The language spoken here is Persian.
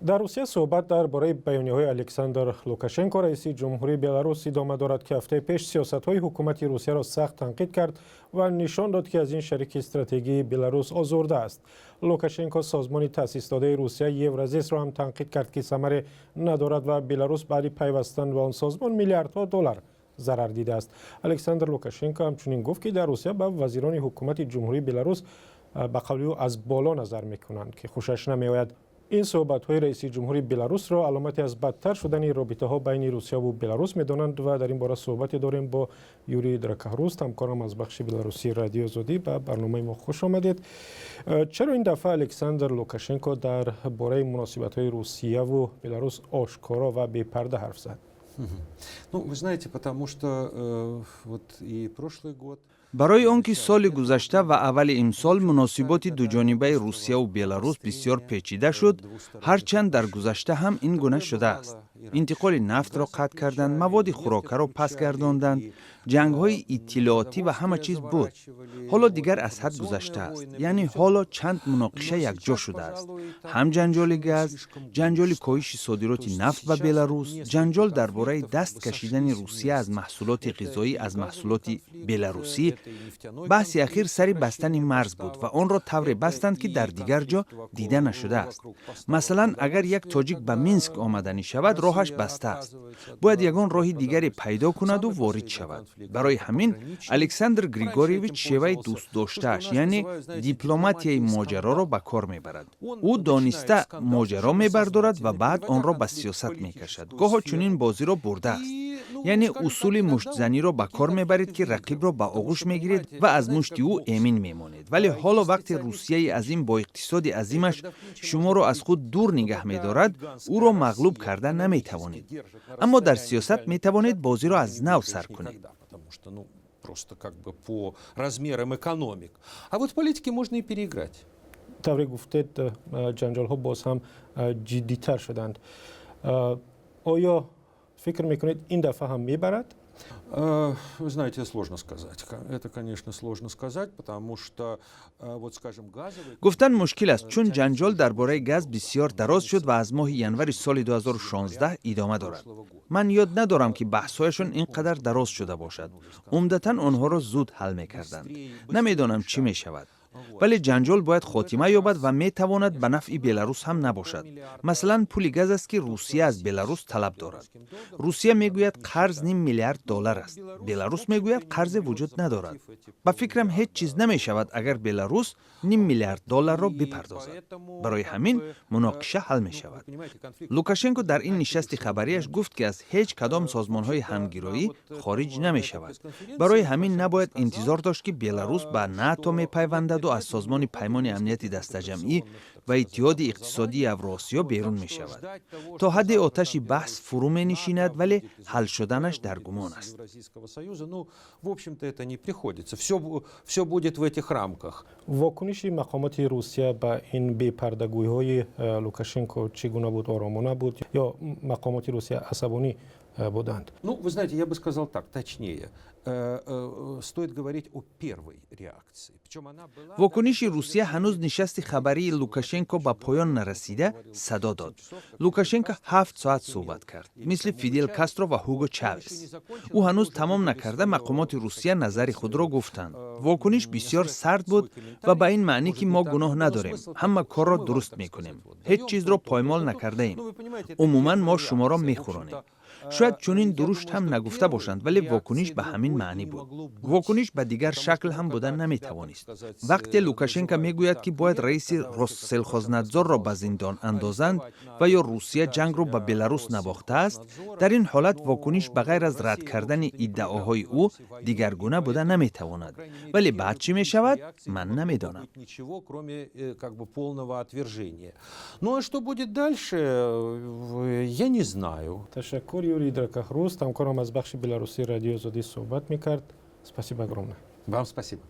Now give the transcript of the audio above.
در روسیه صحبت درباره بیانیه‌های الکساندر لوکاشنکو رئیس جمهوری بلاروس ادامه دارد که هفته پیش سیاست‌های حکومت روسیه را سخت تنقید کرد و نشان داد که از این شریک استراتژی بلاروس آزرده است. لوکاشنکو سازمان تأسیس داده روسیه یورازیس را هم تنقید کرد که ثمر ندارد و بلاروس بعد پیوستن به آن سازمان میلیاردها دلار ضرر دیده است. الکساندر لوکاشنکو همچنین گفت که در روسیه به وزیران حکومت جمهوری بلاروس به قول او از بالا نظر می‌کنند که خوشش نمی‌آید. این صحبت‌های رئیس جمهوری بلاروس را علامتی از بدتر شدن رابطه‌ها بین روسیه و بلاروس می‌دانند و در این باره صحبت داریم با یوری درکاروس، همکارم از بخش بلاروسی رادیو آزادی. به برنامه ما خوش آمدید. چرا این دفعه الکساندر لوکاشنکو در باره مناسبت‌های روسیه و بلاروس آشکارا و بی‌پرده حرف زد؟ Ну, вы знаете, потому что вот и прошлый год برای آنکه سال گذشته و اول امسال مناسبات دوجانبه روسیه و بلاروس بسیار پیچیده شد، هرچند در گذشته هم این گونه شده است. انتقال نفت را قطع کردند، مواد خوراکه را پس گرداندند، جنگ‌های اطلاعاتی و همه چیز بود. حالا دیگر از حد گذشته است. یعنی حالا چند مناقشه یکجا شده است. هم جنجال گاز، جنجال کاهش صادرات نفت به بلاروس، جنجال درباره دست کشیدن روسیه از محصولات غذایی از محصولات بلاروسی. بحث اخیر سر بستن مرز بود و آن را طوری بستند که در دیگر جا دیده نشده است. مثلا اگر یک تاجیک به مینسک آمدنی شود، راهش بسته است. باید یگان راه دیگری پیدا کند و وارد شود. برای همین الکساندر گریگوریویچ شیوه دوست داشته‌اش، یعنی دیپلماتیای ماجرا را به کار میبرد. او دانسته ماجرا میبردارد و بعد آن را به سیاست میکشد. گاه چنین بازی را برده است. یعنی اصول مشت زنی را به کار میبرید که رقیب را به آغوش میگیرید و از مشت او امین میمانید. ولی حالا وقتی روسیه عظیم با اقتصاد عظیمش شما را از خود دور نگه میدارد، او را مغلوب کرده نمیتوانید. اما در سیاست میتوانید بازی را از نو سر کنید. просто как бы по размерам экономик. А вот в политике можно и переиграть. طوری گفتید جنجال ها باز هم جدی‌تر شدند. آیا فکر میکنید این دفعه هم میبرد؟ Вы знаете, сложно сказать. Это, конечно, сложно сказать, потому что, вот, скажем, газовый... گفتن مشکل است چون جنجال درباره گاز بسیار دراز شد و از ماه ینور سال 2016 ادامه دارد. من یاد ندارم که بحث‌هایشان اینقدر دراز شده باشد. عمدتاً آنها را زود حل می‌کردند. نمی‌دانم چی می‌شود. ولی جنجال باید خاتمه یابد و میتواند به نفع بلاروس هم نباشد. مثلا پول گاز است که روسیه از بلاروس طلب دارد. روسیه میگوید قرض $0.5 میلیارد است. بلاروس میگوید قرض وجود ندارد. با فکرم هیچ چیز نمیشود اگر بلاروس $0.5 میلیارد را بپردازد. برای همین مناقشه حل میشود. لوکاشنکو در این نشست خبریش گفت که از هیچ کدام سازمان‌های همگرایی خارج نمیشود. برای همین نباید انتظار داشت که بلاروس به ناتو میپیوندد و از سازمان پیمان امنیت دسته‌جمعی و اتحاد اقتصادی اوراسیا بیرون می شود. تا حد آتش بحث فرو می نشیند ولی حل شدنش در گمان است. واکنش مقامات روسیه به این بی‌پرده‌گویی‌های لوکاشنکو چگونه بود؟ آرامانه بود یا مقامات روسیه عصبانی بودند؟ Ну, вы знаете, я бы сказал так, точнее. Стоит говорить о первой реакции. واکنش روسیه هنوز نشست خبری لوکاشنکو به پایان نرسیده صدا داد. لوکاشنکو 7 ساعت صحبت کرد، مثل فیدل کاسترو و هوگو چاوز. او هنوز تمام نکرده مقامات روسیه نظر خود را گفتند. واکنش بسیار سرد بود و به این معنی که ما گناه نداریم، همه کار را درست میکنیم، هیچ چیز را پایمال نکرده ایم. عموما ما شما را میخورانیم. شاید چنین درشت هم نگفته باشند ولی واکنش به همین معنی بود. واکنش به دیگر شکل هم بودن نمیتوانست. وقتی لوکاشنکو میگوید که باید رئیس روسسلخوزنادزور را به زندان اندازند و یا روسیه جنگ را به بلاروس نباخته است، در این حالت واکنش بغیر از رد کردن ادعاهای او دیگرگونه بوده نمیتواند. ولی بعد چی میشود من نمیدانم. Ну а что будет дальше, я не знаю. تشکر یوری درکاروس، همکارم از بخش بلاروسی رادیو آزادی صحبت میکرد. Спасибо огромное. Вам спасибо.